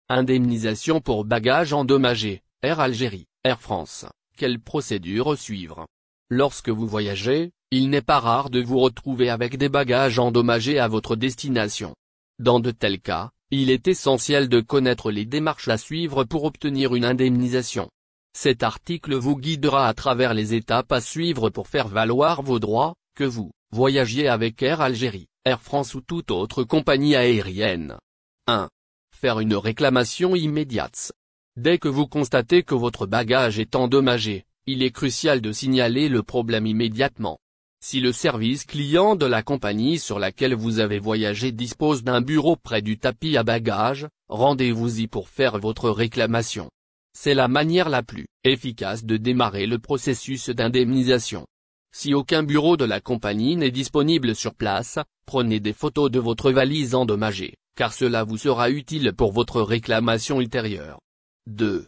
Indemnisation pour bagages endommagés, Air Algérie, Air France, quelle procédure suivre? Lorsque vous voyagez, il n'est pas rare de vous retrouver avec des bagages endommagés à votre destination. Dans de tels cas, il est essentiel de connaître les démarches à suivre pour obtenir une indemnisation. Cet article vous guidera à travers les étapes à suivre pour faire valoir vos droits, que vous voyagiez avec Air Algérie, Air France ou toute autre compagnie aérienne. 1. Faire une réclamation immédiate. Dès que vous constatez que votre bagage est endommagé, il est crucial de signaler le problème immédiatement. Si le service client de la compagnie sur laquelle vous avez voyagé dispose d'un bureau près du tapis à bagages, rendez-vous-y pour faire votre réclamation. C'est la manière la plus efficace de démarrer le processus d'indemnisation. Si aucun bureau de la compagnie n'est disponible sur place, prenez des photos de votre valise endommagée, car cela vous sera utile pour votre réclamation ultérieure. 2.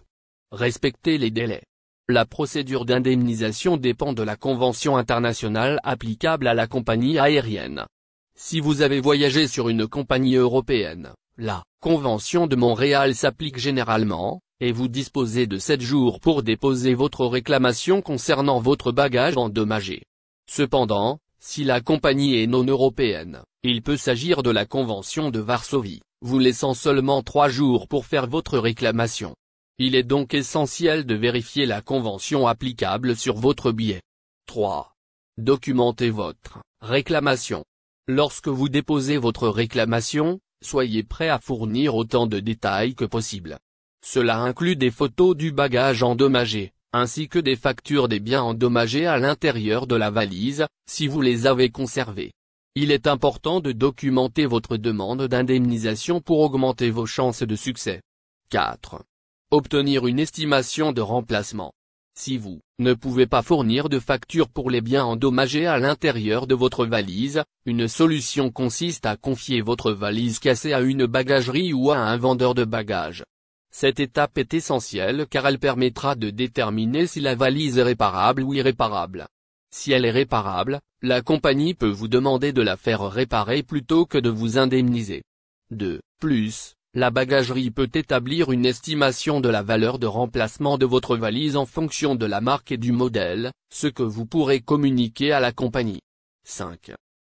Respectez les délais. La procédure d'indemnisation dépend de la convention internationale applicable à la compagnie aérienne. Si vous avez voyagé sur une compagnie européenne, la Convention de Montréal s'applique généralement, et vous disposez de 7 jours pour déposer votre réclamation concernant votre bagage endommagé. Cependant, si la compagnie est non européenne, il peut s'agir de la Convention de Varsovie, vous laissant seulement 3 jours pour faire votre réclamation. Il est donc essentiel de vérifier la convention applicable sur votre billet. 3. Documentez votre réclamation. Lorsque vous déposez votre réclamation, soyez prêt à fournir autant de détails que possible. Cela inclut des photos du bagage endommagé, ainsi que des factures des biens endommagés à l'intérieur de la valise, si vous les avez conservés. Il est important de documenter votre demande d'indemnisation pour augmenter vos chances de succès. 4. Obtenir une estimation de remplacement. Si vous ne pouvez pas fournir de facture pour les biens endommagés à l'intérieur de votre valise, une solution consiste à confier votre valise cassée à une bagagerie ou à un vendeur de bagages. Cette étape est essentielle car elle permettra de déterminer si la valise est réparable ou irréparable. Si elle est réparable, la compagnie peut vous demander de la faire réparer plutôt que de vous indemniser. 2. La bagagerie peut établir une estimation de la valeur de remplacement de votre valise en fonction de la marque et du modèle, ce que vous pourrez communiquer à la compagnie. 5.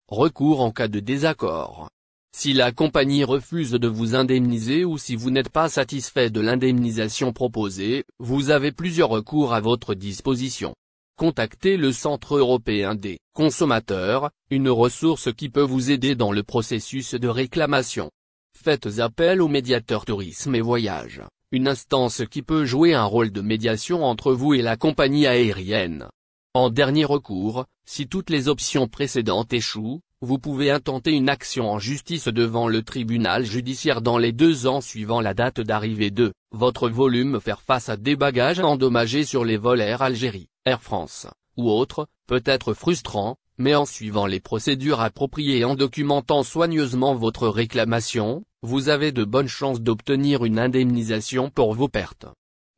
Recours en cas de désaccord. Si la compagnie refuse de vous indemniser ou si vous n'êtes pas satisfait de l'indemnisation proposée, vous avez plusieurs recours à votre disposition. Contactez le Centre européen des consommateurs, une ressource qui peut vous aider dans le processus de réclamation. Faites appel au médiateur tourisme et voyage, une instance qui peut jouer un rôle de médiation entre vous et la compagnie aérienne. En dernier recours, si toutes les options précédentes échouent, vous pouvez intenter une action en justice devant le tribunal judiciaire dans les 2 ans suivant la date d'arrivée de votre volume. Faire face à des bagages endommagés sur les vols Air Algérie, Air France, ou autres, peut être frustrant, mais en suivant les procédures appropriées et en documentant soigneusement votre réclamation, vous avez de bonnes chances d'obtenir une indemnisation pour vos pertes.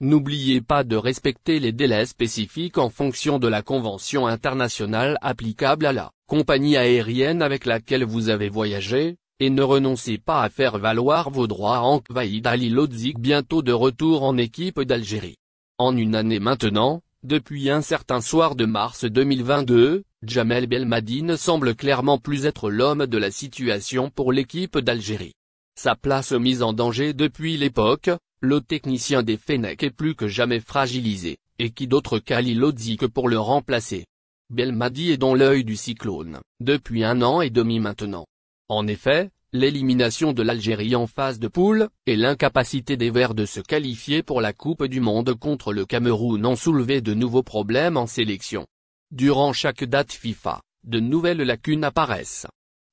N'oubliez pas de respecter les délais spécifiques en fonction de la convention internationale applicable à la compagnie aérienne avec laquelle vous avez voyagé, et ne renoncez pas à faire valoir vos droits. Ank Vaïd Ali Lodzik, bientôt de retour en équipe d'Algérie. En une année maintenant, depuis un certain soir de mars 2022, Jamel Belmadi ne semble clairement plus être l'homme de la situation pour l'équipe d'Algérie. Sa place mise en danger depuis l'époque, le technicien des Fennecs est plus que jamais fragilisé, et qui d'autre qu'Ali Lodzik pour le remplacer? Belmadi est dans l'œil du cyclone, depuis 1 an et demi maintenant. En effet, l'élimination de l'Algérie en phase de poule, et l'incapacité des Verts de se qualifier pour la Coupe du Monde contre le Cameroun ont soulevé de nouveaux problèmes en sélection. Durant chaque date FIFA, de nouvelles lacunes apparaissent.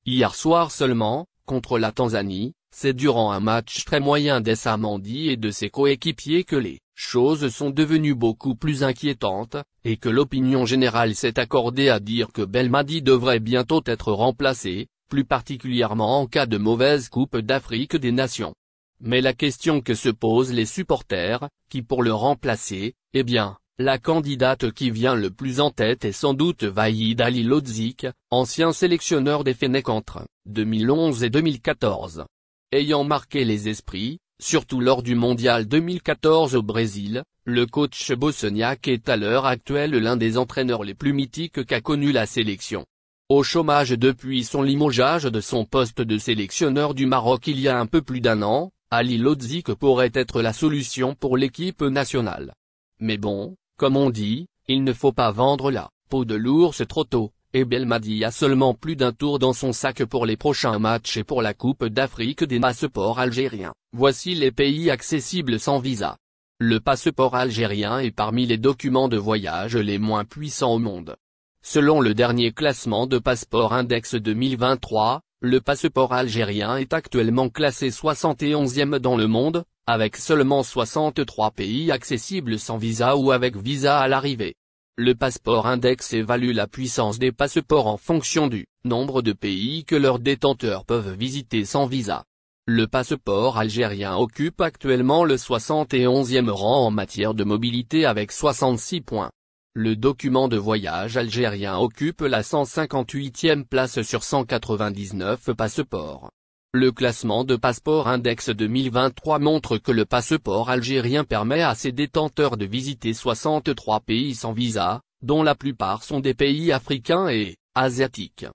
Hier soir seulement, contre la Tanzanie, c'est durant un match très moyen d'Essa Mandi et de ses coéquipiers que les choses sont devenues beaucoup plus inquiétantes, et que l'opinion générale s'est accordée à dire que Belmadi devrait bientôt être remplacé, plus particulièrement en cas de mauvaise Coupe d'Afrique des Nations. Mais la question que se posent les supporters, qui pour le remplacer, eh bien, la candidate qui vient le plus en tête est sans doute Vaïd Ali Lodzik, ancien sélectionneur des Fennecs entre 2011 et 2014. Ayant marqué les esprits, Surtout lors du mondial 2014 au Brésil, le coach bosniaque est à l'heure actuelle l'un des entraîneurs les plus mythiques qu'a connu la sélection. Au chômage depuis son limogeage de son poste de sélectionneur du Maroc il y a un peu plus d'un an, Ali Lodzik pourrait être la solution pour l'équipe nationale. Mais bon, comme on dit, il ne faut pas vendre la peau de l'ours trop tôt, et Belmadi a seulement plus d'un tour dans son sac pour les prochains matchs et pour la Coupe d'Afrique des passeports algériens. Voici les pays accessibles sans visa. Le passeport algérien est parmi les documents de voyage les moins puissants au monde. Selon le dernier classement de Passeport Index 2023, le passeport algérien est actuellement classé 71e dans le monde, avec seulement 63 pays accessibles sans visa ou avec visa à l'arrivée. Le Passeport Index évalue la puissance des passeports en fonction du nombre de pays que leurs détenteurs peuvent visiter sans visa. Le passeport algérien occupe actuellement le 71e rang en matière de mobilité avec 66 points. Le document de voyage algérien occupe la 158e place sur 199 passeports. Le classement de Passeport Index 2023 montre que le passeport algérien permet à ses détenteurs de visiter 63 pays sans visa, dont la plupart sont des pays africains et asiatiques.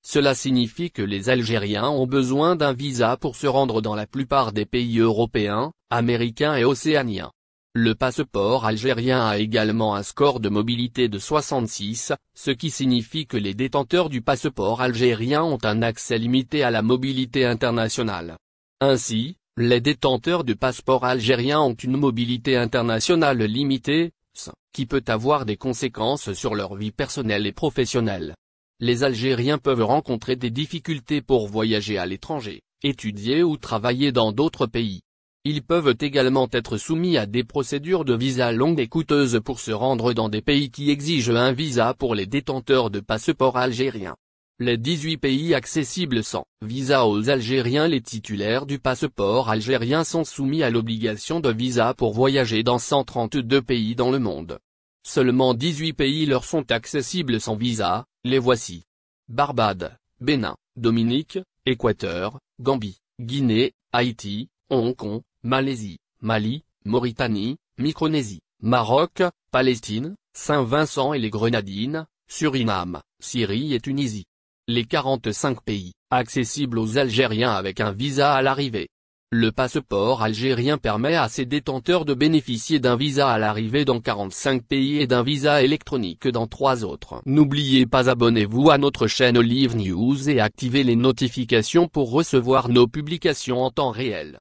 Cela signifie que les Algériens ont besoin d'un visa pour se rendre dans la plupart des pays européens, américains et océaniens. Le passeport algérien a également un score de mobilité de 66, ce qui signifie que les détenteurs du passeport algérien ont un accès limité à la mobilité internationale. Ainsi, les détenteurs du passeport algérien ont une mobilité internationale limitée, ce qui peut avoir des conséquences sur leur vie personnelle et professionnelle. Les Algériens peuvent rencontrer des difficultés pour voyager à l'étranger, étudier ou travailler dans d'autres pays. Ils peuvent également être soumis à des procédures de visa longues et coûteuses pour se rendre dans des pays qui exigent un visa pour les détenteurs de passeports algériens. Les 18 pays accessibles sans visa aux Algériens. Les titulaires du passeport algérien sont soumis à l'obligation de visa pour voyager dans 132 pays dans le monde. Seulement 18 pays leur sont accessibles sans visa, les voici. Barbade, Bénin, Dominique, Équateur, Gambie, Guinée, Haïti, Hong Kong, Malaisie, Mali, Mauritanie, Micronésie, Maroc, Palestine, Saint-Vincent et les Grenadines, Suriname, Syrie et Tunisie. Les 45 pays accessibles aux Algériens avec un visa à l'arrivée. Le passeport algérien permet à ses détenteurs de bénéficier d'un visa à l'arrivée dans 45 pays et d'un visa électronique dans 3 autres. N'oubliez pas abonnez-vous à notre chaîne Olive News et activez les notifications pour recevoir nos publications en temps réel.